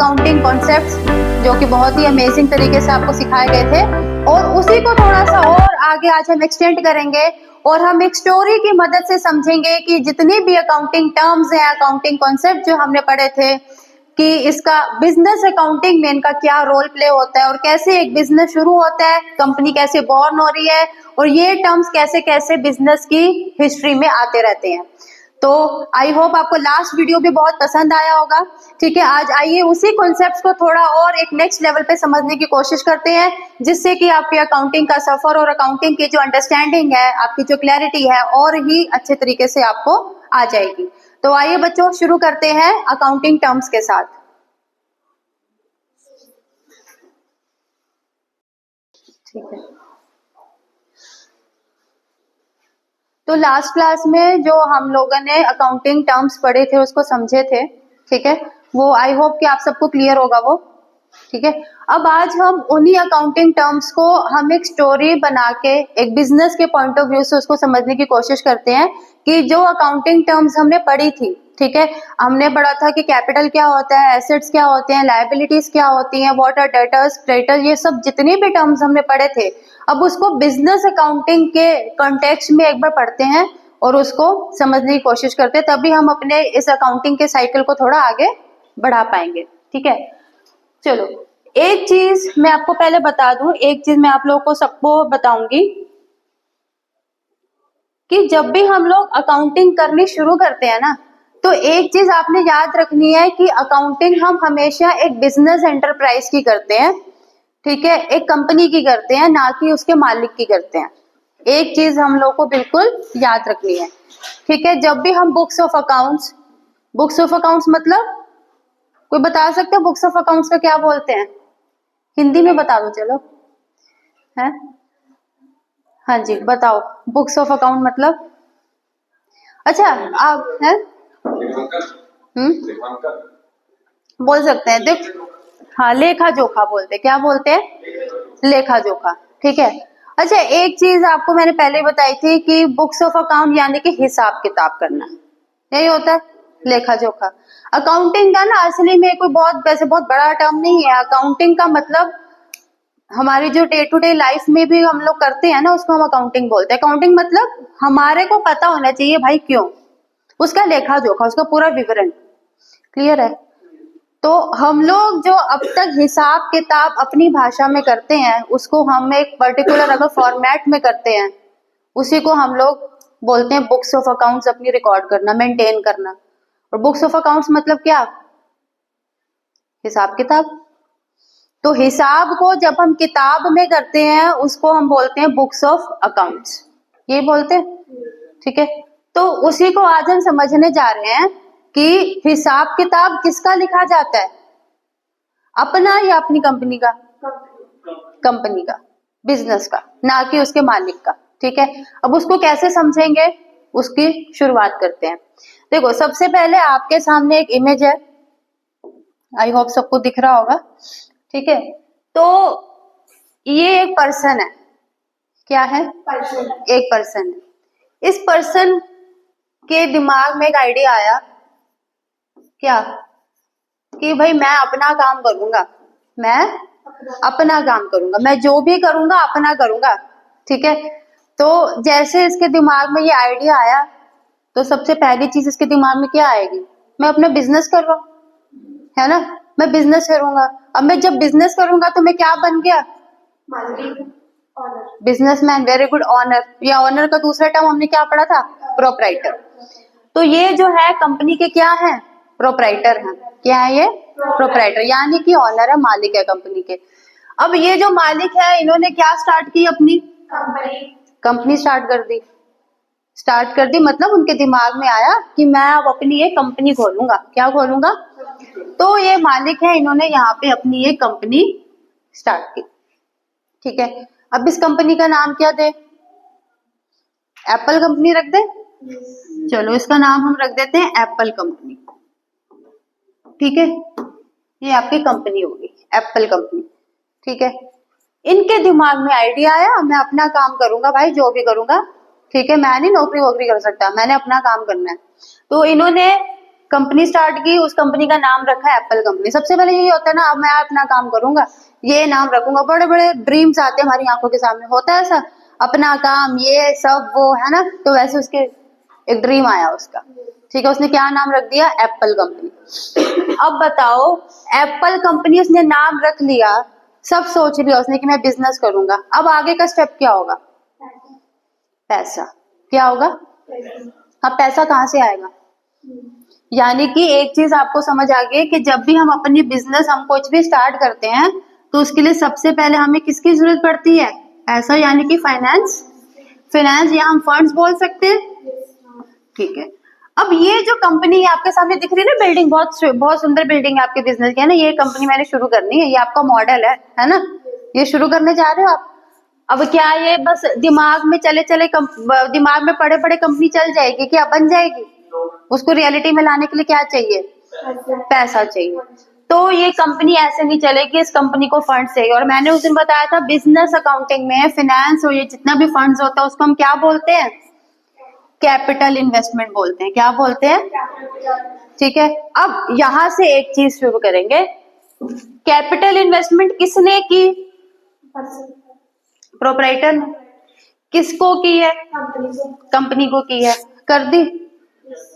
Accounting concepts जो कि बहुत ही अमेजिंग तरीके से आपको सिखाए गए थे, और उसी को थोड़ा सा और आगे आज हम एक्सटेंड करेंगे और हम एक स्टोरी की मदद से समझेंगे कि जितनी भी अकाउंटिंग टर्म्स हैं, अकाउंटिंग कॉन्सेप्ट जो हमने पढ़े थे, कि इसका बिजनेस अकाउंटिंग में इनका क्या रोल प्ले होता है और कैसे एक बिजनेस शुरू होता है, कंपनी कैसे बॉर्न हो रही है और ये टर्म्स कैसे कैसे बिजनेस की हिस्ट्री में आते रहते हैं। तो आई होप आपको लास्ट वीडियो भी बहुत पसंद आया होगा। ठीक है, आज आइए उसी कॉन्सेप्ट्स को थोड़ा और एक नेक्स्ट लेवल पे समझने की कोशिश करते हैं, जिससे कि आपके अकाउंटिंग का सफर और अकाउंटिंग की जो अंडरस्टैंडिंग है, आपकी जो क्लैरिटी है और ही अच्छे तरीके से आपको आ जाएगी। तो आइए बच्चों, शुरू करते हैं अकाउंटिंग टर्म्स के साथ। ठीक है, तो लास्ट क्लास में जो हम लोगों ने अकाउंटिंग टर्म्स पढ़े थे उसको समझे थे। ठीक है, वो आई होप कि आप सबको क्लियर होगा वो। ठीक है, अब आज हम उन्हीं अकाउंटिंग टर्म्स को हम एक स्टोरी बना के एक बिजनेस के पॉइंट ऑफ व्यू से उसको समझने की कोशिश करते हैं कि जो अकाउंटिंग टर्म्स हमने पढ़ी थी, ठीक है, हमने पढ़ा था कि कैपिटल क्या होता है, एसेट्स क्या होते हैं, लायबिलिटीज क्या होती हैं, व्हाट आर डेटर्स, क्रेडिटर्स, ये सब जितने भी टर्म्स हमने पढ़े थे, अब उसको बिजनेस अकाउंटिंग के कॉन्टेक्स्ट में एक बार पढ़ते हैं और उसको समझने की कोशिश करते हैं, तभी हम अपने इस अकाउंटिंग के साइकिल को थोड़ा आगे बढ़ा पाएंगे। ठीक है, चलो एक चीज मैं आपको पहले बता दूं, एक चीज मैं आप लोगों को सबको बताऊंगी कि जब भी हम लोग अकाउंटिंग करनी शुरू करते हैं ना, तो एक चीज आपने याद रखनी है कि अकाउंटिंग हम हमेशा एक बिजनेस एंटरप्राइज की करते हैं। ठीक है, एक कंपनी की करते हैं, ना कि उसके मालिक की करते हैं। एक चीज हम लोग को बिल्कुल याद रखनी है। ठीक है, जब भी हम बुक्स ऑफ अकाउंट्स मतलब कोई बता सकते हो बुक्स ऑफ अकाउंट्स का क्या बोलते हैं? हिंदी में बता दो चलो। है, हाँ जी बताओ, बुक्स ऑफ अकाउंट मतलब? अच्छा आप हैं, बोल सकते हैं, देख, हाँ लेखा जोखा बोलते, क्या बोलते हैं? लेखा जोखा। ठीक है, अच्छा एक चीज आपको मैंने पहले बताई थी कि बुक्स ऑफ अकाउंट यानी कि हिसाब किताब करना, यही होता है लेखा जोखा। अकाउंटिंग का ना असली में कोई बहुत वैसे बहुत बड़ा टर्म नहीं है। अकाउंटिंग का मतलब हमारी जो डे टू डे लाइफ में भी हम लोग करते हैं ना, उसको हम अकाउंटिंग बोलते हैं। अकाउंटिंग मतलब हमारे को पता होना चाहिए भाई क्यों, उसका लेखा जोखा, उसका पूरा विवरण। क्लियर है? तो हम लोग जो अब तक हिसाब किताब अपनी भाषा में करते हैं, उसको हम एक पर्टिकुलर अगर फॉर्मेट में करते हैं, उसी को हम लोग बोलते हैं बुक्स ऑफ अकाउंट्स, अपनी रिकॉर्ड करना, मेंटेन करना। और बुक्स ऑफ अकाउंट्स मतलब क्या? हिसाब किताब। तो हिसाब को जब हम किताब में करते हैं उसको हम बोलते हैं बुक्स ऑफ अकाउंट्स, ये बोलते हैं। ठीक है, तो उसी को आज हम समझने जा रहे हैं कि हिसाब किताब किसका लिखा जाता है, अपना या अपनी कंपनी का? कंपनी का, बिजनेस का, ना कि उसके मालिक का। ठीक है, अब उसको कैसे समझेंगे, उसकी शुरुआत करते हैं। देखो सबसे पहले आपके सामने एक इमेज है, आई होप सबको दिख रहा होगा। ठीक है, तो ये एक पर्सन है, क्या है? पर्सन, एक पर्सन है। इस पर्सन के दिमाग में एक आइडिया आया, क्या? कि भाई मैं अपना काम करूंगा, मैं अपना काम करूंगा, मैं जो भी करूंगा अपना करूंगा। ठीक है, तो जैसे इसके दिमाग में ये आइडिया आया, तो सबसे पहली चीज इसके दिमाग में क्या आएगी? मैं अपना बिजनेस कर रहा हूं, है ना, मैं बिजनेस करूंगा। अब मैं जब बिजनेस करूंगा तो मैं क्या बन गया? बिजनेसमैन। Very good, honour. या ऑनर का दूसरा टर्म हमने क्या पढ़ा था? प्रोप्राइटर। तो ये जो है कंपनी के क्या है? प्रोप्राइटर हैं। क्या है ये? प्रोप्राइटर, यानी कि ऑनर है, मालिक है कंपनी के। अब ये जो मालिक है, इन्होंने क्या स्टार्ट की? अपनी कंपनी स्टार्ट कर दी मतलब उनके दिमाग में आया कि मैं अब अपनी एक कंपनी खोलूंगा। क्या खोलूंगा? तो ये मालिक है, इन्होंने यहाँ पे अपनी एक कंपनी स्टार्ट की। ठीक है, अब इस कंपनी का नाम क्या दे? एप्पल कंपनी रख दे? चलो इसका नाम हम रख देते हैं एप्पल कंपनी। ठीक है, ये आपकी कंपनी होगी, एप्पल कंपनी। ठीक है, इनके दिमाग में आइडिया आया, मैं अपना काम करूंगा भाई, जो भी करूंगा। ठीक है, मैं नहीं नौकरी वोकरी कर सकता, मैंने अपना काम करना है। तो इन्होंने कंपनी स्टार्ट की, उस कंपनी का नाम रखा एप्पल कंपनी। सबसे पहले यही होता है ना, अब मैं अपना काम करूंगा, ये नाम रखूंगा, बड़े बड़े ड्रीम्स आते हैं हमारी आंखों के सामने, होता है ऐसा, अपना काम ये सब वो है ना। तो वैसे उसके एक ड्रीम आया उसका, ठीक है, उसने क्या नाम रख दिया, एप्पल कंपनी। अब बताओ, एप्पल कंपनी उसने नाम रख लिया, सब सोच लिया उसने कि मैं बिजनेस करूंगा, अब आगे का स्टेप क्या होगा, पैसा। क्या होगा, अब पैसा कहाँ से आएगा। यानी कि एक चीज आपको समझ आ गई कि जब भी हम अपनी बिजनेस, हम कुछ भी स्टार्ट करते हैं, तो उसके लिए सबसे पहले हमें किसकी जरूरत पड़ती है, पैसा, यानी कि फाइनेंस। फाइनेंस या हम फंड्स बोल सकते हैं, ठीक है। अब ये जो कंपनी आपके सामने दिख रही है ना, बिल्डिंग, बहुत बहुत सुंदर बिल्डिंग है आपके बिजनेस की, है ना, ये कंपनी मैंने शुरू करनी है, ये आपका मॉडल है ना, ये शुरू करने जा रहे हो आप। अब क्या ये बस दिमाग में चले चले दिमाग में पड़े पड़े कंपनी चल जाएगी, क्या बन जाएगी। उसको रियलिटी में लाने के लिए क्या चाहिए, पैसा चाहिए। तो ये कंपनी ऐसे नहीं चलेगी, इस कंपनी को फंड चाहिए। और मैंने उस दिन बताया था, बिजनेस अकाउंटिंग में फाइनेंस और ये जितना भी फंड्स होता है उसको हम क्या बोलते हैं, कैपिटल इन्वेस्टमेंट बोलते हैं। क्या बोलते हैं, ठीक है। अब यहां से एक चीज शुरू करेंगे, कैपिटल इन्वेस्टमेंट किसने की, प्रोपराइटर ने। किसको की है, कंपनी को की है, कर दी।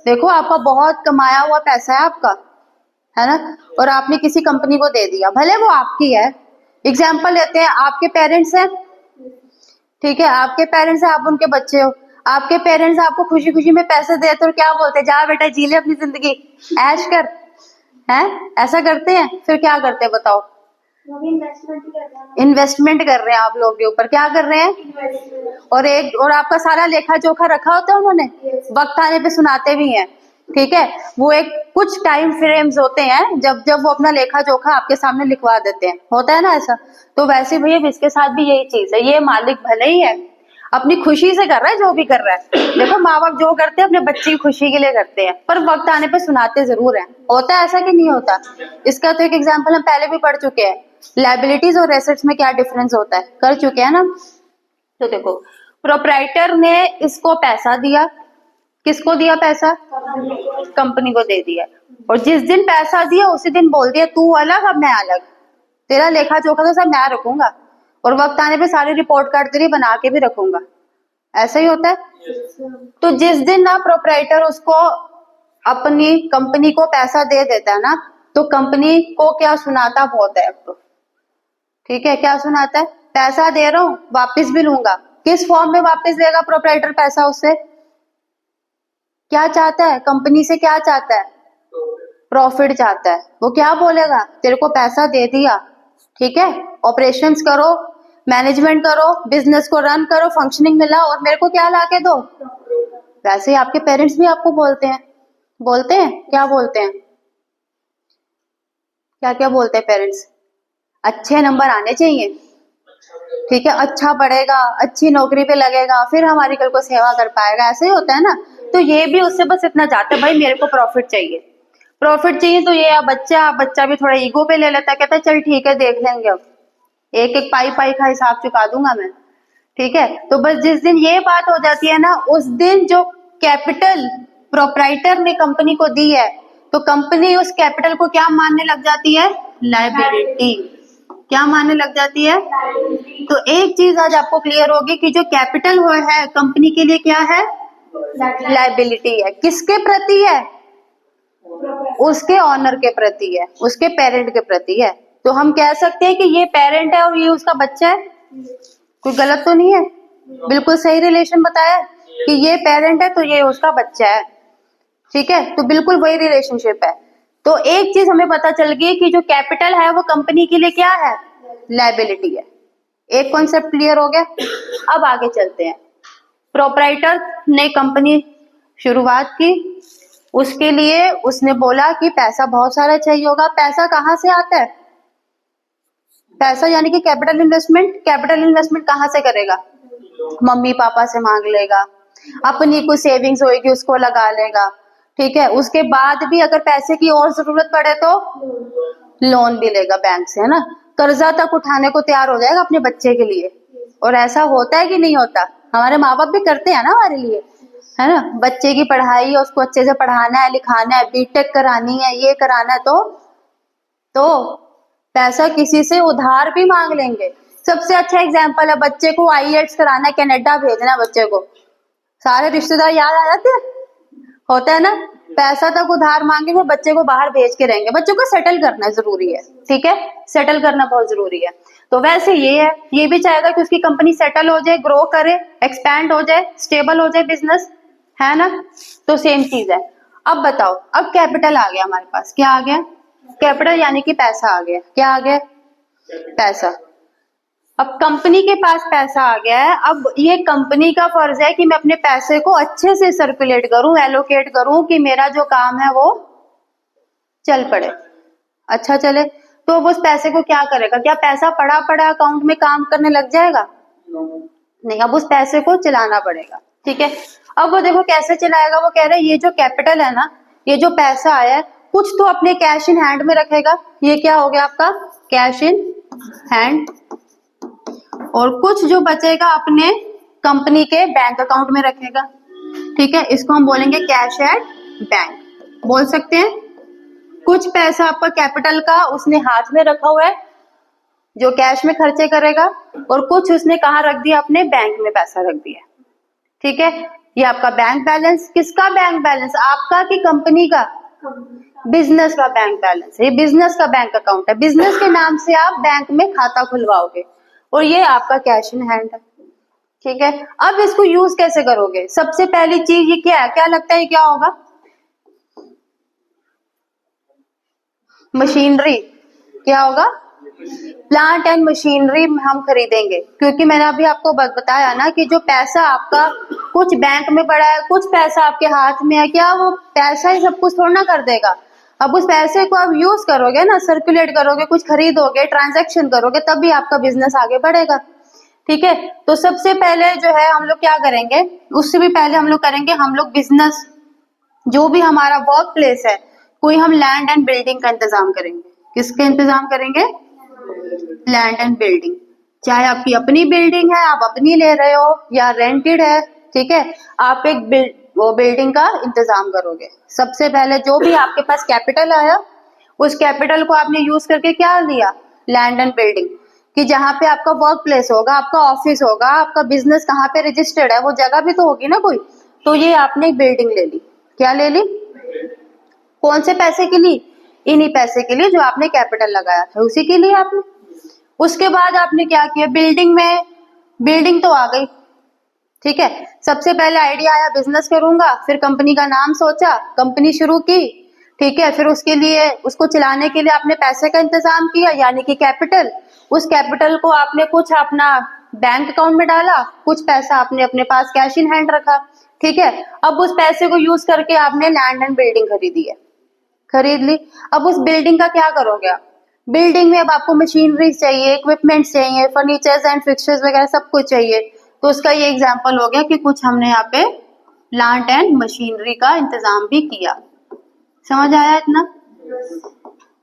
देखो आपका बहुत कमाया हुआ पैसा है आपका, है ना, और आपने किसी कंपनी को दे दिया, भले वो आपकी है। एग्जाम्पल लेते हैं, आपके पेरेंट्स हैं, ठीक है, आपके पेरेंट्स हैं, आप उनके बच्चे हो, आपके पेरेंट्स आपको खुशी खुशी में पैसे देते और क्या बोलते हैं, जा बेटा जी ले अपनी जिंदगी, ऐश कर, है ऐसा करते हैं। फिर क्या करते हैं बताओ, इन्वेस्टमेंट कर रहे हैं आप लोग के ऊपर, क्या कर रहे हैं, और आपका सारा लेखा जोखा रखा होता है उन्होंने, वक्त आने पे सुनाते भी हैं, ठीक है। वो एक कुछ टाइम फ्रेम्स होते हैं जब जब वो अपना लेखा जोखा आपके सामने लिखवा देते हैं, होता है ना ऐसा। तो वैसे भैया इसके साथ भी यही चीज है, ये मालिक भले ही है, अपनी खुशी से कर रहा है जो भी कर रहा है। देखो माँ बाप जो करते हैं अपने बच्चे की खुशी के लिए करते हैं, पर वक्त आने पे सुनाते जरूर हैं, होता है ऐसा कि नहीं होता। इसका तो एक एग्जाम्पल हम पहले भी पढ़ चुके हैं, लायबिलिटीज और एसेट्स में क्या डिफरेंस होता है, कर चुके हैं ना। तो देखो, प्रोप्राइटर ने इसको पैसा दिया, किसको दिया पैसा, कंपनी को दे दिया, और जिस दिन पैसा दिया उसी दिन बोल दिया तू अलग अब मैं अलग, तेरा लेखा जोखा तो सब मैं रखूंगा, और वक्त आने पे सारी रिपोर्ट कार्ड तेरी बना के भी रखूंगा। ऐसा ही होता है। तो जिस दिन ना प्रोप्राइटर उसको अपनी कंपनी को पैसा दे देता है ना, तो कंपनी को क्या सुनाता बहुत है, तो ठीक है, क्या सुनाता है, पैसा दे रहा हूं वापिस भी लूंगा। किस फॉर्म में वापिस देगा प्रोप्राइटर पैसा, उससे क्या चाहता है, कंपनी से क्या चाहता है, प्रॉफिट चाहता है। वो क्या बोलेगा, तेरे को पैसा दे दिया, ठीक है, ऑपरेशंस करो, मैनेजमेंट करो, बिजनेस को रन करो, फंक्शनिंग में लाओ, और मेरे को क्या ला के दो। वैसे ही आपके पेरेंट्स भी आपको बोलते हैं, क्या बोलते हैं, क्या क्या बोलते हैं पेरेंट्स, अच्छे नंबर आने चाहिए, ठीक है, अच्छा पढ़ेगा, अच्छी नौकरी पे लगेगा, फिर हमारी कल को सेवा कर पाएगा। ऐसे ही होता है ना। तो ये भी उससे बस इतना चाहता है, भाई मेरे को प्रॉफिट चाहिए, तो ये बच्चा भी थोड़ा ईगो पे ले लेता है, कहता है चल ठीक है देख लेंगे, अब एक एक पाई पाई का हिसाब चुका दूंगा मैं, ठीक है। तो बस जिस दिन ये बात हो जाती है ना, उस दिन जो कैपिटल प्रोप्राइटर ने कंपनी को दी है, तो कंपनी उस कैपिटल को क्या मानने लग जाती है, लायबिलिटी। क्या मानने लग जाती है। तो एक चीज आज आपको क्लियर होगी कि जो कैपिटल वो है कंपनी के लिए क्या है, लायबिलिटी है। किसके प्रति है, उसके ऑनर के प्रति है, उसके पेरेंट के प्रति है। तो हम कह सकते हैं कि ये पेरेंट है और ये उसका बच्चा है, कोई गलत तो नहीं है, बिल्कुल सही रिलेशन बताया कि ये पेरेंट है तो ये उसका बच्चा है, ठीक है। तो बिल्कुल वही रिलेशनशिप है। तो एक चीज हमें पता चल गई कि जो कैपिटल है वो कंपनी के लिए क्या है, लायबिलिटी है। एक कॉन्सेप्ट क्लियर हो गया। अब आगे चलते हैं। प्रोप्राइटर ने कंपनी शुरुआत की, उसके लिए उसने बोला कि पैसा बहुत सारा चाहिए होगा। पैसा कहाँ से आता है, पैसा यानी कि कैपिटल इन्वेस्टमेंट। कैपिटल इन्वेस्टमेंट कहाँ से करेगा, मम्मी पापा से मांग लेगा, अपनी कुछ सेविंग्स होगी उसको लगा लेगा, ठीक है। उसके बाद भी अगर पैसे की और जरूरत पड़े तो लोन भी लेगा बैंक से, है ना। कर्जा तक उठाने को तैयार हो जाएगा अपने बच्चे के लिए। और ऐसा होता है कि नहीं होता, हमारे माँ बाप भी करते हैं ना हमारे लिए, है ना, बच्चे की पढ़ाई है, उसको अच्छे से पढ़ाना है, लिखाना है, बीटेक करानी है, ये कराना है, तो पैसा किसी से उधार भी मांग लेंगे। सबसे अच्छा एग्जाम्पल है, बच्चे को आईएलटीएस कराना है, कनाडा भेजना है बच्चे को, सारे रिश्तेदार याद आ जाते हैं, होता है ना, पैसा तक उधार मांगेंगे, बच्चे को बाहर भेज के रहेंगे। बच्चों को सेटल करना जरूरी है, ठीक है, सेटल करना बहुत जरूरी है। तो वैसे ये है, ये भी चाहेगा कि उसकी कंपनी सेटल हो जाए, ग्रो करे, एक्सपैंड हो जाए, स्टेबल हो जाए बिजनेस, है ना। तो सेम चीज है। अब बताओ, अब कैपिटल आ गया हमारे पास, क्या आ गया, कैपिटल यानी कि पैसा आ गया, क्या आ गया, पैसा। अब कंपनी के पास पैसा आ गया है, अब ये कंपनी का फर्ज है कि मैं अपने पैसे को अच्छे से सर्कुलेट करूं, एलोकेट करूं, कि मेरा जो काम है वो चल पड़े, अच्छा चले। तो अब उस पैसे को क्या करेगा, क्या पैसा पड़ा पड़ा अकाउंट में काम करने लग जाएगा, नहीं, अब उस पैसे को चलाना पड़ेगा, ठीक है। अब वो देखो कैसे चलाएगा, वो कह रहे हैं ये जो कैपिटल है ना, ये जो पैसा आया है, कुछ तो अपने कैश इन हैंड में रखेगा, ये क्या हो गया आपका कैश इन हैंड, और कुछ जो बचेगा अपने कंपनी के बैंक अकाउंट में रखेगा, ठीक है, इसको हम बोलेंगे कैश एट बैंक, बोल सकते हैं। कुछ पैसा आपका कैपिटल का उसने हाथ में रखा हुआ है जो कैश में खर्चे करेगा, और कुछ उसने कहाँ रख दिया, अपने बैंक में पैसा रख दिया, ठीक है। ये आपका बैंक बैलेंस, किसका बैंक बैलेंस, आपका कि कंपनी का, बिजनेस का बैंक बैलेंस, ये बिजनेस का बैंक अकाउंट है, बिजनेस के नाम से आप बैंक में खाता खुलवाओगे, और ये आपका कैश इन हैंड है, ठीक है। अब इसको यूज कैसे करोगे, सबसे पहली चीज ये क्या है, क्या लगता है क्या होगा, मशीनरी, क्या होगा, प्लांट एंड मशीनरी हम खरीदेंगे, क्योंकि मैंने अभी आपको बताया ना कि जो पैसा आपका कुछ बैंक में पड़ा है, कुछ पैसा आपके हाथ में है, क्या वो पैसा ही सब कुछ थोड़ा ना कर देगा। अब उस पैसे को आप यूज करोगे ना, सर्कुलेट करोगे, कुछ खरीदोगे, ट्रांजैक्शन करोगे, तब भी आपका बिजनेस आगे बढ़ेगा, ठीक है। तो सबसे पहले जो है हम लोग क्या करेंगे, उससे भी पहले हम लोग करेंगे, हम लोग बिजनेस जो भी हमारा वर्क प्लेस है, कोई हम लैंड एंड बिल्डिंग का इंतजाम करेंगे, किसका इंतजाम करेंगे, लैंड एंड बिल्डिंग, चाहे आपकी अपनी बिल्डिंग है, आप अपनी ले रहे हो या रेंटेड है, ठीक है, आप एक वो बिल्डिंग का इंतजाम करोगे। सबसे पहले जो भी आपके पास कैपिटल आया, उस कैपिटल को आपने यूज करके क्या लिया, लैंड एंड बिल्डिंग, कि जहाँ पे आपका वर्क प्लेस होगा, आपका ऑफिस होगा, आपका बिजनेस कहाँ पे रजिस्टर्ड है, वो जगह भी तो होगी ना कोई, तो ये आपने एक बिल्डिंग ले ली, क्या ले ली, कौन से पैसे के लिए, इन्हीं पैसे के लिए जो आपने कैपिटल लगाया था, उसी के लिए आपने। उसके बाद आपने क्या किया, बिल्डिंग तो आ गई, ठीक है, सबसे पहले आइडिया आया बिजनेस करूंगा, फिर कंपनी का नाम सोचा, कंपनी शुरू की, ठीक है, फिर उसके लिए, उसको चलाने के लिए आपने पैसे का इंतजाम किया, यानी कि कैपिटल। उस कैपिटल को आपने कुछ अपना बैंक अकाउंट में डाला, कुछ पैसा आपने अपने पास कैश इन हैंड रखा, ठीक है। अब उस पैसे को यूज करके आपने लैंड एंड बिल्डिंग खरीदी है, खरीद ली। अब उस बिल्डिंग का क्या करोगे आप, बिल्डिंग में अब आपको मशीनरी चाहिए, इक्विपमेंट चाहिए, फर्नीचर्स एंड फिक्सचर्स वगैरह सब कुछ चाहिए, तो उसका ये एग्जांपल हो गया कि कुछ हमने यहाँ पे प्लांट एंड मशीनरी का इंतजाम भी किया। समझ आया इतना,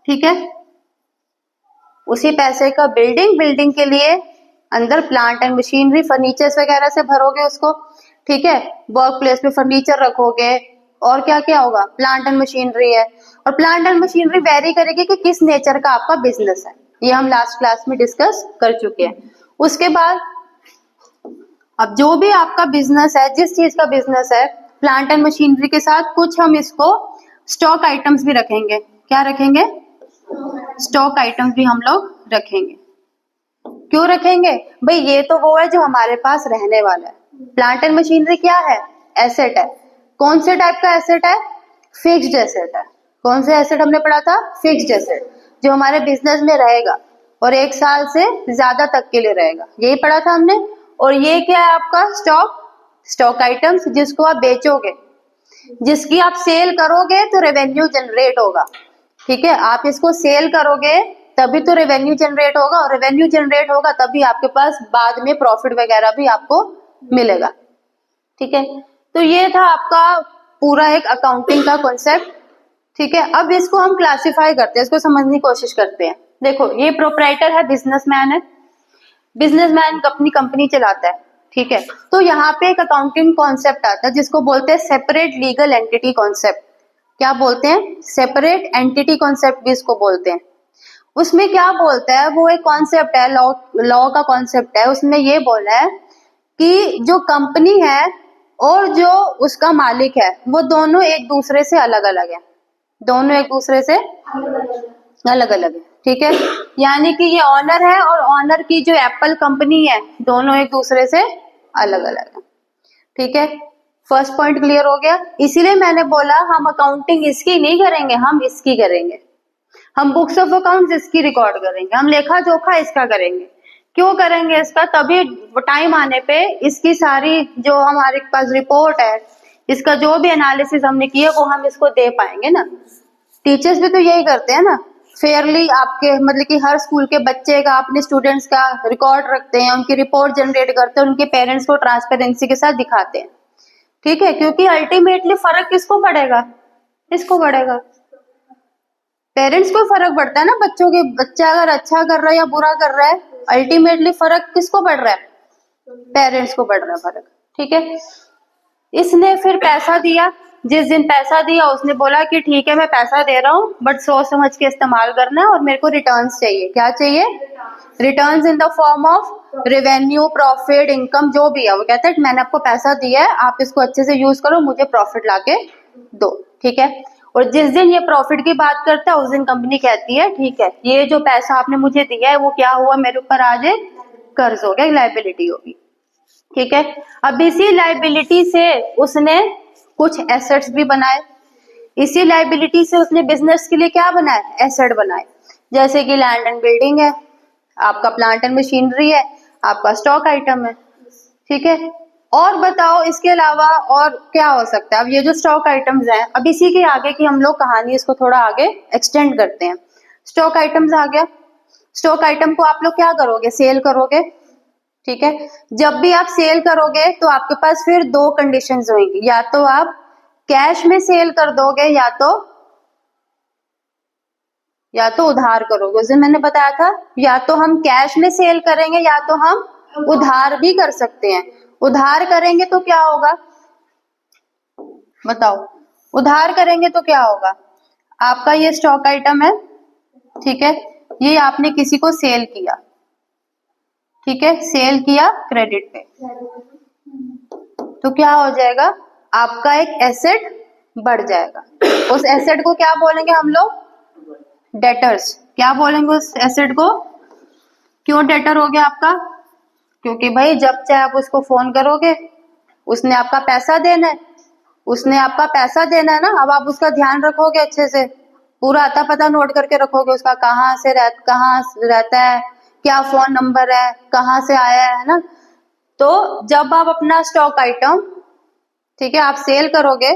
ठीक है। उसी पैसे का बिल्डिंग के लिए अंदर प्लांट एंड मशीनरी, फर्नीचर्स वगैरह से भरोगे उसको, ठीक है, वर्क प्लेस में फर्नीचर रखोगे, और क्या क्या होगा, प्लांट एंड मशीनरी है। और प्लांट एंड मशीनरी वेरी करेगी कि किस नेचर का आपका बिजनेस है, ये हम लास्ट क्लास में डिस्कस कर चुके हैं। उसके बाद अब जो भी आपका बिजनेस है, जिस चीज का बिजनेस है, प्लांट एंड मशीनरी के साथ कुछ हम इसको स्टॉक आइटम्स भी रखेंगे, क्या रखेंगे, स्टॉक आइटम्स भी हम लोग रखेंगे। क्यों रखेंगे भाई, ये तो वो है जो हमारे पास रहने वाला है। प्लांट एंड मशीनरी क्या है, एसेट है। कौन से टाइप का एसेट है, फिक्स्ड एसेट है। कौन से एसेट हमने पढ़ा था, फिक्स्ड एसेट, जो हमारे बिजनेस में रहेगा और 1 साल से ज्यादा तक के लिए रहेगा, यही पढ़ा था हमने। और ये क्या है आपका स्टॉक आइटम्स, जिसको आप बेचोगे, जिसकी आप सेल करोगे तो रेवेन्यू जनरेट होगा, ठीक है, आप इसको सेल करोगे तभी तो रेवेन्यू जनरेट होगा, और रेवेन्यू जनरेट होगा तभी आपके पास बाद में प्रॉफिट वगैरह भी आपको मिलेगा, ठीक है। तो ये था आपका पूरा एक अकाउंटिंग का कॉन्सेप्ट, ठीक है। अब इसको हम क्लासिफाई करते हैं, इसको समझने की कोशिश करते हैं। देखो, ये प्रोप्राइटर है, बिजनेसमैन है, बिजनेसमैन अपनी कंपनी चलाता है, ठीक है। तो यहाँ पे एक अकाउंटिंग कॉन्सेप्ट आता है जिसको बोलते हैं सेपरेट लीगल एंटिटी कॉन्सेप्ट। क्या बोलते हैं? सेपरेट एंटिटी कॉन्सेप्ट भी इसको बोलते हैं। उसमें क्या बोलता है, वो एक कॉन्सेप्ट है, लॉ का कॉन्सेप्ट है। उसमें ये बोला है कि जो कंपनी है और जो उसका मालिक है वो दोनों एक दूसरे से अलग अलग है, दोनों एक दूसरे से अलग अलग है, ठीक है। यानी कि ये ऑनर है और ऑनर की जो एप्पल कंपनी है दोनों एक दूसरे से अलग अलग है, ठीक है। फर्स्ट पॉइंट क्लियर हो गया। इसीलिए मैंने बोला हम अकाउंटिंग इसकी नहीं करेंगे, हम इसकी करेंगे। हम बुक्स ऑफ अकाउंट्स इसकी रिकॉर्ड करेंगे, हम लेखा जोखा इसका करेंगे। क्यों करेंगे इसका? तभी टाइम आने पे इसकी सारी जो हमारे पास रिपोर्ट है, इसका जो भी एनालिसिस हमने किया वो हम इसको दे पाएंगे ना। टीचर्स भी तो यही करते हैं ना, फेयरली आपके मतलब कि हर स्कूल के बच्चे का, अपने स्टूडेंट्स का रिकॉर्ड रखते हैं, उनकी रिपोर्ट जनरेट करते हैं, उनके पेरेंट्स को ट्रांसपेरेंसी के साथ दिखाते हैं, ठीक है। क्योंकि अल्टीमेटली फर्क किसको पड़ेगा? इसको पड़ेगा, पेरेंट्स को फर्क पड़ता है ना बच्चों के। बच्चा अगर अच्छा कर रहा है या बुरा कर रहा है, अल्टीमेटली फर्क किसको पड़ रहा है? पेरेंट्स को पड़ रहा है फर्क, ठीक है। इसने फिर पैसा दिया, जिस दिन पैसा दिया उसने बोला कि ठीक है मैं पैसा दे रहा हूँ बट सोच समझ के इस्तेमाल करना है और मेरे को रिटर्न्स चाहिए। क्या चाहिए? Returns in the form of revenue, profit, income, जो भी है। वो कहता है कि मैंने आपको पैसा दिया है, आप इसको अच्छे से यूज करो, मुझे प्रॉफिट लाके दो, ठीक है। और जिस दिन ये प्रॉफिट की बात करता है उस दिन कंपनी कहती है ठीक है ये जो पैसा आपने मुझे दिया है वो क्या हुआ, मेरे ऊपर आज कर्ज हो गया, लाइबिलिटी होगी, ठीक है। अब इसी लाइबिलिटी से उसने कुछ एसेट्स भी बनाए, इसी लाइबिलिटी से उसने बिजनेस के लिए क्या बनाए? एसेट बनाए। जैसे कि लैंड एंड बिल्डिंग है, आपका प्लांट एंड मशीनरी है, आपका स्टॉक आइटम है, ठीक है। और बताओ इसके अलावा और क्या हो सकता है? अब ये जो स्टॉक आइटम्स हैं, अब इसी के आगे की हम लोग कहानी इसको थोड़ा आगे एक्सटेंड करते हैं। स्टॉक आइटम्स आ गया। स्टॉक आइटम को आप लोग क्या करोगे? सेल करोगे, ठीक है। जब भी आप सेल करोगे तो आपके पास फिर दो कंडीशंस होंगी, या तो आप कैश में सेल कर दोगे या तो उधार करोगे। उस दिन मैंने बताया था या तो हम कैश में सेल करेंगे या तो हम उधार भी कर सकते हैं। उधार करेंगे तो क्या होगा बताओ? उधार करेंगे तो क्या होगा? आपका ये स्टॉक आइटम है, ठीक है, ये आपने किसी को सेल किया, ठीक है, सेल किया क्रेडिट पे, तो क्या हो जाएगा? आपका एक एसेट बढ़ जाएगा। उस एसेट को क्या बोलेंगे हम लोग? डेटर्स। क्या बोलेंगे उस एसेट को? क्यों डेटर हो गया आपका? क्योंकि भाई जब चाहे आप उसको फोन करोगे, उसने आपका पैसा देना है, उसने आपका पैसा देना है ना। अब आप उसका ध्यान रखोगे, अच्छे से पूरा अता पता नोट करके रखोगे, उसका कहाँ रहता है, क्या फोन नंबर है, कहाँ से आया है ना। तो जब आप अपना स्टॉक आइटम, ठीक है, आप सेल करोगे,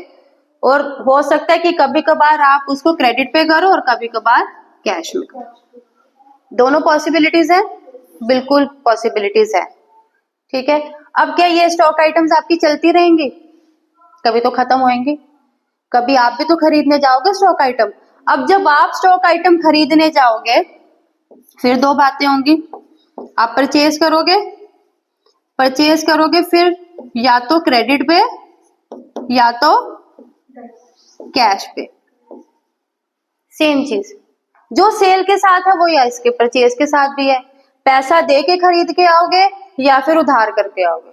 और हो सकता है कि कभी कभार आप उसको क्रेडिट पे करो और कभी कभार कैश में करो। दोनों पॉसिबिलिटीज है, बिल्कुल पॉसिबिलिटीज है, ठीक है। अब क्या ये स्टॉक आइटम्स आपकी चलती रहेंगी? कभी तो खत्म होंगी, कभी आप भी तो खरीदने जाओगे स्टॉक आइटम। अब जब आप स्टॉक आइटम खरीदने जाओगे फिर दो बातें होंगी, आप परचेज करोगे फिर या तो क्रेडिट पे या तो कैश पे। सेम चीज जो सेल के साथ है वो या इसके परचेज के साथ भी है। पैसा दे के खरीद के आओगे या फिर उधार करके आओगे,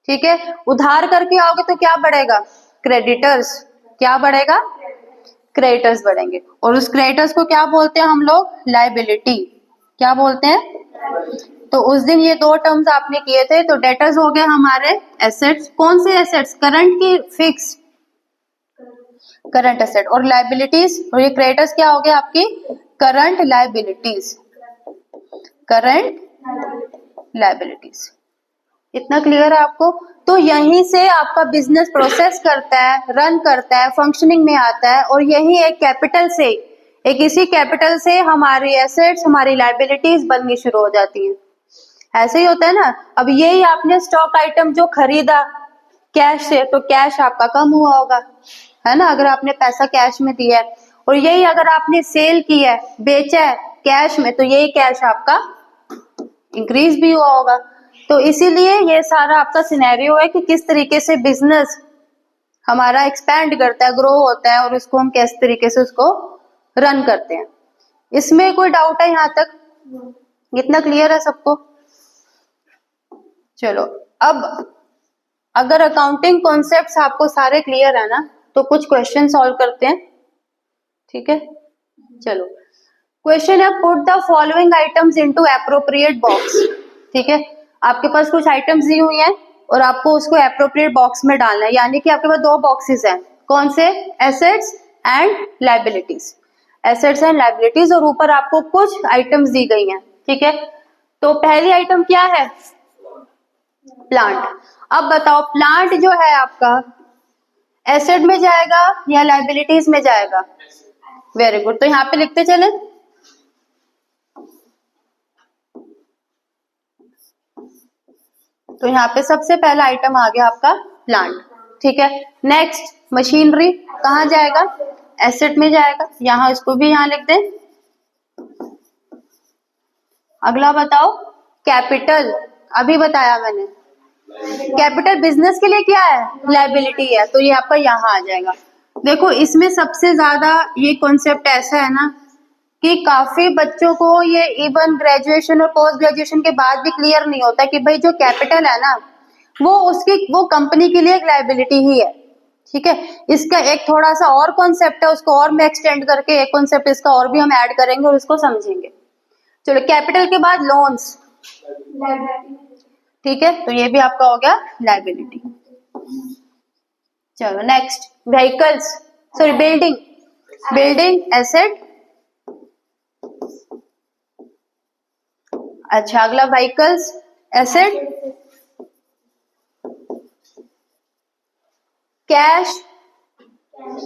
ठीक है। उधार करके आओगे तो क्या बढ़ेगा? क्रेडिटर्स। क्या बढ़ेगा? क्रेडिटर्स बढ़ेंगे। और उस क्रेडिटर्स को क्या बोलते हैं हम लोग? लायबिलिटी। क्या बोलते हैं? तो उस दिन ये दो टर्म्स आपने किए थे। तो डेटर्स हो गए हमारे एसेट्स। कौन से एसेट्स? करंट की फिक्स, करंट एसेट। और लायबिलिटीज, और ये क्रेडिटर्स क्या हो गया आपकी? Current liabilities, current liabilities. इतना क्लियर है आपको? तो यहीं से आपका बिजनेस प्रोसेस करता है, रन करता है, फंक्शनिंग में आता है। और यही एक कैपिटल से, एक इसी कैपिटल से हमारी एसेट्स, हमारी लायबिलिटीज बननी शुरू हो जाती हैं। ऐसे ही होता है ना। अब यही आपने स्टॉक आइटम जो खरीदा कैश से, तो कैश आपका कम हुआ होगा, है ना, अगर आपने पैसा कैश में दिया है। और यही अगर आपने सेल किया है, बेचा है कैश में, तो यही कैश आपका इंक्रीज भी हुआ होगा। तो इसीलिए ये सारा आपका सिनेरियो है कि किस तरीके से बिजनेस हमारा एक्सपैंड करता है, ग्रो होता है, और उसको हम किस तरीके से उसको रन करते हैं। इसमें कोई डाउट है यहाँ तक? इतना क्लियर है सबको? चलो, अब अगर अकाउंटिंग कॉन्सेप्ट्स आपको सारे क्लियर है ना, तो कुछ क्वेश्चन सॉल्व करते हैं। ठीक है, चलो क्वेश्चन है, put the following items into appropriate box. ठीक है, आपके पास कुछ आइटम्स दी हुई हैं और आपको उसको एप्रोप्रिएट बॉक्स में डालना है, यानी कि आपके पास दो बॉक्सेस हैं। कौन से? Assets and liabilities. Assets and liabilities, और ऊपर आपको कुछ आइटम्स दी गई हैं। ठीक है, तो पहली आइटम क्या है? प्लांट। अब बताओ, प्लांट जो है आपका एसेट में जाएगा या लायबिलिटीज में जाएगा? वेरी गुड, तो यहाँ पे लिखते चले। तो यहाँ पे सबसे पहला आइटम आ गया आपका प्लांट। ठीक है, नेक्स्ट मशीनरी कहाँ जाएगा? एसेट में जाएगा, यहाँ इसको भी यहाँ लिख दें। अगला बताओ, कैपिटल। अभी बताया मैंने, कैपिटल बिजनेस के लिए क्या है? लायबिलिटी है, तो ये आपका यहाँ आ जाएगा। देखो, इसमें सबसे ज्यादा ये कॉन्सेप्ट ऐसा है ना कि काफी बच्चों को ये इवन ग्रेजुएशन और पोस्ट ग्रेजुएशन के बाद भी क्लियर नहीं होता कि भाई जो कैपिटल है ना, वो कंपनी के लिए एक लायबिलिटी ही है। ठीक है, इसका एक थोड़ा सा और कॉन्सेप्ट है, उसको और मैं एक्सटेंड करके एक कॉन्सेप्ट इसका और भी हम ऐड करेंगे और उसको समझेंगे। चलो, कैपिटल के बाद लोन्स। ठीक है, तो ये भी आपका हो गया लायबिलिटी। चलो next, vehicles, sorry building. Building asset. अच्छा, अगला vehicles asset. Cash,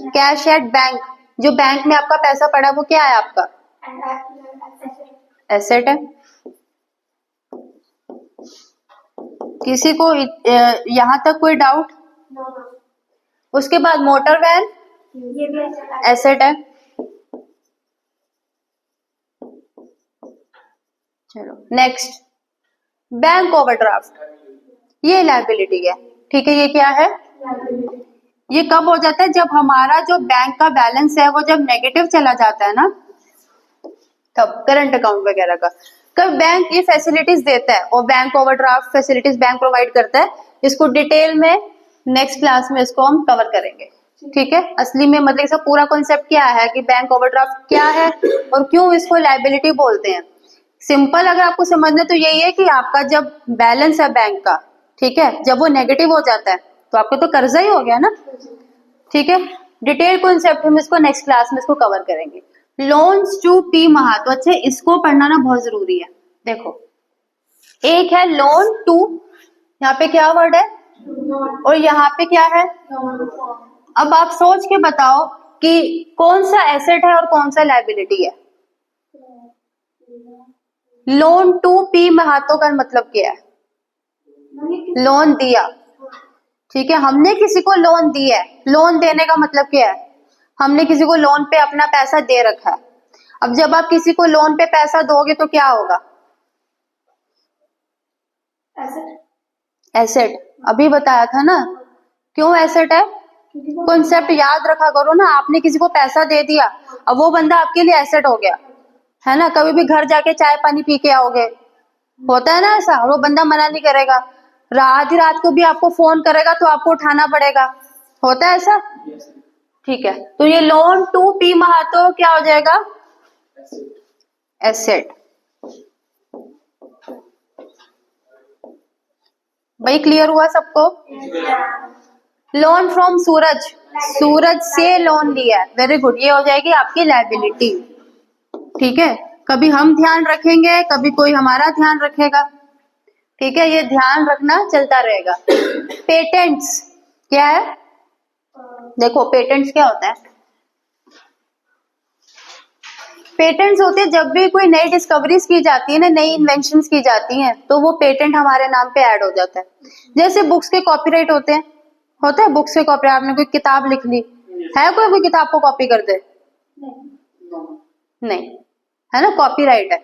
cash at bank, जो बैंक में आपका पैसा पड़ा वो क्या है आपका? एसेट है। किसी को यहां तक कोई डाउट? उसके बाद मोटर वैन एसेट है। चलो नेक्स्ट, बैंक ओवरड्राफ्ट, ये लायबिलिटी है। ठीक है, ये क्या है? ये कब हो जाता है? जब हमारा जो बैंक का बैलेंस है वो जब नेगेटिव चला जाता है ना, तब करंट अकाउंट वगैरह का। कब बैंक ये फैसिलिटीज देता है, और bank overdraft facilities bank provide करता है। इसको डिटेल में नेक्स्ट क्लास में इसको हम कवर करेंगे। ठीक है, असली में मतलब इसका पूरा कॉन्सेप्ट क्या है कि बैंक ओवरड्राफ्ट क्या है और क्यों इसको लायबिलिटी बोलते हैं। सिंपल अगर आपको समझना तो यही है कि आपका जब बैलेंस है बैंक का, ठीक है, जब वो नेगेटिव हो जाता है तो आपको तो कर्जा ही हो गया ना। ठीक है, डिटेल कॉन्सेप्ट हम इसको नेक्स्ट क्लास में इसको कवर करेंगे। लोन्स टू पी महातो, अच्छा इसको पढ़ना ना बहुत जरूरी है। देखो, एक है लोन टू, यहाँ पे क्या वर्ड है? और यहाँ पे क्या है? अब आप सोच के बताओ कि कौन सा एसेट है और कौन सा लायबिलिटी है। लोन टू पी महातो का मतलब क्या है? लोन दिया। ठीक है, हमने किसी को लोन दिया है। लोन देने का मतलब क्या है? हमने किसी को लोन पे अपना पैसा दे रखा है। अब जब आप किसी को लोन पे पैसा दोगे तो क्या होगा? एसेट। अभी बताया था ना, क्यों एसेट है? कॉन्सेप्ट याद रखा करो ना। आपने किसी को पैसा दे दिया, अब वो बंदा आपके लिए एसेट हो गया, है ना। कभी भी घर जाके चाय पानी पी के आओगे, होता है ना ऐसा, वो बंदा मना नहीं करेगा। आधी रात को भी आपको फोन करेगा तो आपको उठाना पड़ेगा, होता है ऐसा। ठीक है, तो ये लोन टू पी महातो क्या हो जाएगा? एसेट। भाई क्लियर हुआ सबको? लोन फ्रॉम सूरज, सूरज से लोन लिया है, वेरी गुड, ये हो जाएगी आपकी लायबिलिटी। ठीक है, कभी हम ध्यान रखेंगे, कभी कोई हमारा ध्यान रखेगा। ठीक है, ये ध्यान रखना चलता रहेगा। पेटेंट्स क्या है? देखो, पेटेंट्स क्या होता है? पेटेंट्स होते हैं जब भी कोई नई डिस्कवरीज की जाती है ना, नई इन्वेंशंस की जाती हैं, तो वो पेटेंट हमारे नाम पे ऐड हो जाता है। जैसे बुक्स के कॉपीराइट होते हैं, होता है बुक्स के कॉपीराइट। आपने कोई किताब लिख ली है, कोई किताब को कॉपी कर दे? नहीं, है ना, कॉपीराइट है।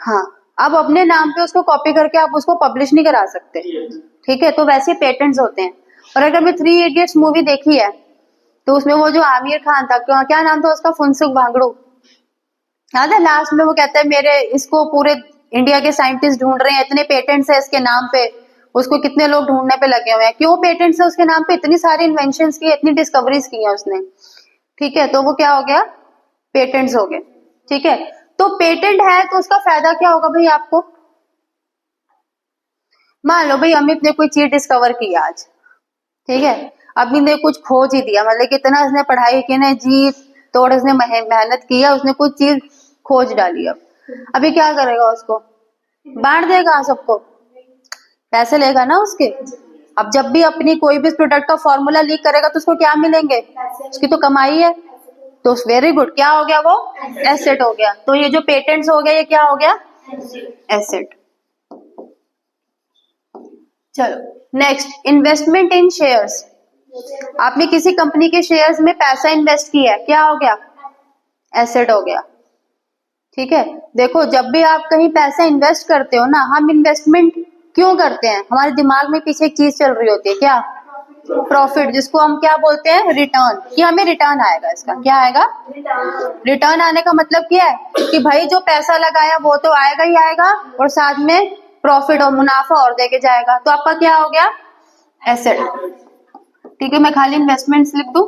हाँ, अब अपने नाम पे उसको कॉपी करके आप उसको पब्लिश नहीं करा सकते, ठीक है। तो वैसे पेटेंट्स होते हैं। और अगर मैं 3 इडियट्स मूवी देखी है तो उसमें वो जो आमिर खान था, क्या नाम था उसका, फुनसुक वांगडू, याद है? लास्ट में वो कहता है मेरे इसको पूरे इंडिया के साइंटिस्ट ढूंढ रहे हैं, इतने पेटेंट्स है इसके नाम पे, उसको कितने लोग ढूंढने पे लगे हुए हैं। क्यों पेटेंट्स है उसके नाम पे? इतनी सारी इन्वेंशंस की, इतनी डिस्कवरीज की है उसने, ठीक है। तो वो क्या हो गया, पेटेंट्स हो गए, ठीक है। तो पेटेंट है तो उसका फायदा क्या होगा भाई आपको? मान लो भाई अमित ने कोई चीज डिस्कवर की आज, ठीक है, अमित ने कुछ खोज ही दिया, मतलब कितना उसने पढ़ाई की ना, जी तोड़ उसने मेहनत किया, उसने कुछ चीज खोज डाली। अब अभी क्या करेगा, उसको बांट देगा सबको, पैसे लेगा ना उसके। अब जब भी अपनी कोई भी प्रोडक्ट का फॉर्मूला लीक करेगा तो उसको क्या मिलेंगे, उसकी तो कमाई है। तो वेरी गुड, क्या हो गया वो, एसेट हो गया। तो ये जो पेटेंट्स हो गया ये क्या हो गया, एसेट। चलो नेक्स्ट, इन्वेस्टमेंट इन शेयर्स। आपने किसी कंपनी के शेयर्स में पैसा इन्वेस्ट किया है, क्या हो गया, एसेट हो गया, ठीक है। देखो जब भी आप कहीं पैसा इन्वेस्ट करते हो ना, हम इन्वेस्टमेंट क्यों करते हैं, हमारे दिमाग में पीछे एक चीज चल रही होती है, क्या, प्रॉफिट, जिसको हम क्या बोलते हैं, रिटर्न, कि हमें रिटर्न आएगा। इसका क्या आएगा, रिटर्न आने का मतलब क्या है कि भाई जो पैसा लगाया वो तो आएगा ही आएगा, और साथ में प्रॉफिट और मुनाफा और देके जाएगा। तो आपका क्या हो गया, एसेट, ठीक है। मैं खाली इन्वेस्टमेंट्स लिख दूं,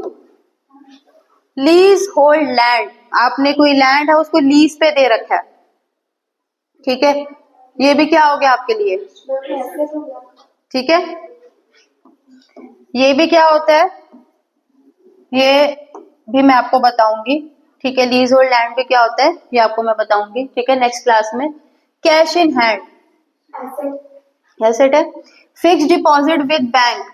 लीज होल्ड लैंड, आपने कोई लैंड है उसको लीज पे दे रखा है, ठीक है, ये भी क्या हो गया आपके लिए, ठीक है। ये भी क्या होता है, ये भी मैं आपको बताऊंगी, ठीक है। लीज होल्ड लैंड भी क्या होता है ये आपको मैं बताऊंगी, ठीक है, नेक्स्ट क्लास में। कैश इन हैंड, एसेट है। Fix deposit with bank,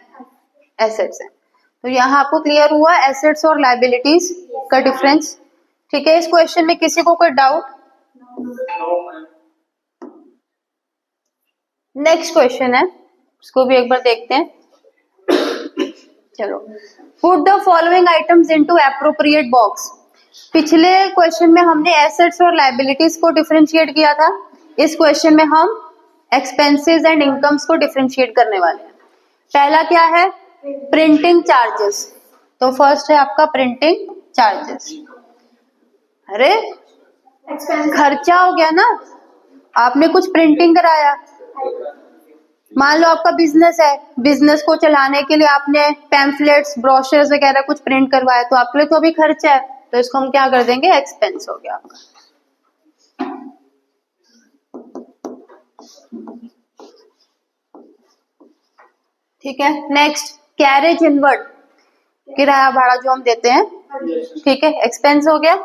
assets है। तो यहाँ आपको क्लियर हुआ एसेट्स और लाइबिलिटीज का डिफरेंस, ठीक है। इस क्वेश्चन में किसी को कोई डाउट? नेक्स्ट क्वेश्चन है, उसको भी एक बार देखते हैं। चलो, put the following items into appropriate box. पिछले क्वेश्चन में हमने एसेट्स और लाइबिलिटीज को डिफरेंशिएट किया था, इस क्वेश्चन में हम एक्सपेंसेस एंड इनकम्स को डिफरेंशिएट करने वाले हैं। पहला क्या है, प्रिंटिंग चार्जेस। तो फर्स्ट है आपका प्रिंटिंग चार्जेस। अरे खर्चा हो गया ना, आपने कुछ प्रिंटिंग कराया, मान लो आपका बिजनेस है, बिजनेस को चलाने के लिए आपने पैम्फलेट्स, ब्रोशर्स वगैरह कुछ प्रिंट करवाया, तो आपके लिए तो अभी खर्चा है, तो इसको हम क्या कर देंगे, एक्सपेंस हो गया आपका। ठीक है, नेक्स्ट कैरेज इनवर्ड, किराया भाड़ा जो हम देते हैं, ठीक है, एक्सपेंस हो गया।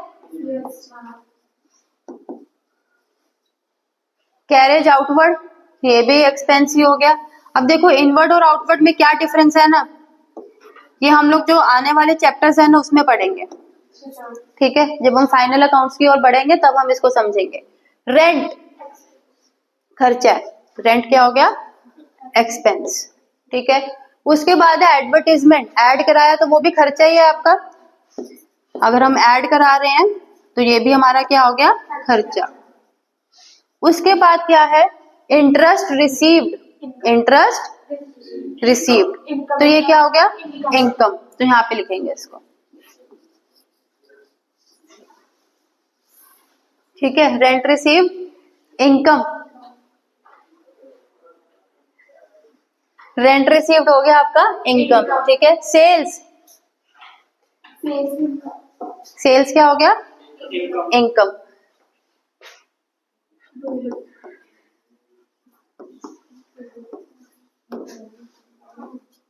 कैरेज आउटवर्ड, ये भी एक्सपेंस ही हो गया। अब देखो इनवर्ड और आउटवर्ड में क्या डिफरेंस है ना, ये हम लोग जो आने वाले चैप्टर्स है ना उसमें पढ़ेंगे, ठीक है। जब हम फाइनल अकाउंट्स की ओर बढ़ेंगे तब हम इसको समझेंगे। रेंट खर्चा है, रेंट क्या हो गया, एक्सपेंस, ठीक है। उसके बाद है एडवर्टीजमेंट, ऐड कराया तो वो भी खर्चा ही है आपका, अगर हम ऐड करा रहे हैं तो ये भी हमारा क्या हो गया, खर्चा। उसके बाद क्या है, इंटरेस्ट रिसीव्ड, इंटरेस्ट रिसीव्ड, तो ये क्या हो गया, इनकम। तो यहाँ पे लिखेंगे इसको, ठीक है। Rent received, income, rent received हो गया आपका इनकम, ठीक है। सेल्स, सेल्स क्या हो गया, इनकम।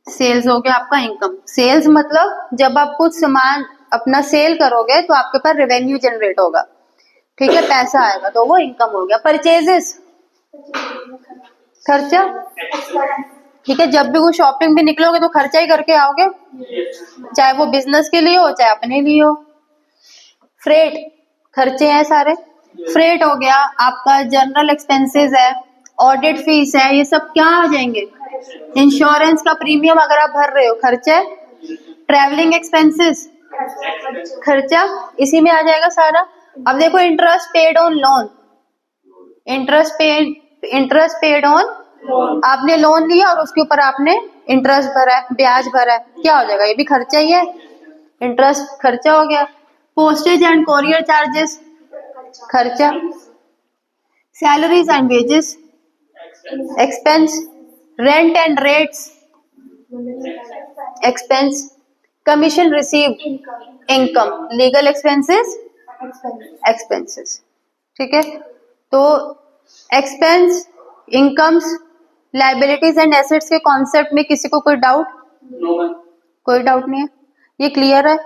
सेल्स हो गया आपका इनकम। सेल्स मतलब जब आप कुछ सामान अपना सेल करोगे तो आपके पास रेवेन्यू जनरेट होगा, ठीक है, पैसा आएगा, तो वो इनकम हो गया। परचेजेस खर्चा, ठीक है, जब भी वो शॉपिंग भी निकलोगे तो खर्चा ही करके आओगे, चाहे वो बिजनेस के लिए हो चाहे अपने लिए हो। फ्रेट खर्चे हैं सारे, फ्रेट हो गया आपका, जनरल एक्सपेंसेस है, ऑडिट फीस है, ये सब क्या आ जाएंगे, इंश्योरेंस का प्रीमियम अगर आप भर रहे हो खर्चा है, ट्रैवलिंग एक्सपेंसेस खर्चा, इसी में आ जाएगा सारा। अब देखो interest paid on loan, interest paid on, आपने लोन लिया और उसके ऊपर आपने इंटरेस्ट भरा है, ब्याज भरा है, क्या हो जाएगा? ये भी खर्चा ही है, इंटरेस्ट खर्चा हो गया। पोस्टेज एंड कोरियर चार्जेस खर्चा। Salaries and wages expense. Rent and rates expense. Commission received income. Legal expenses expenses. ठीक है, तो expense, incomes, liabilities and assets के कॉन्सेप्ट में किसी को कोई डाउट? कोई डाउट नहीं है, ये क्लियर है?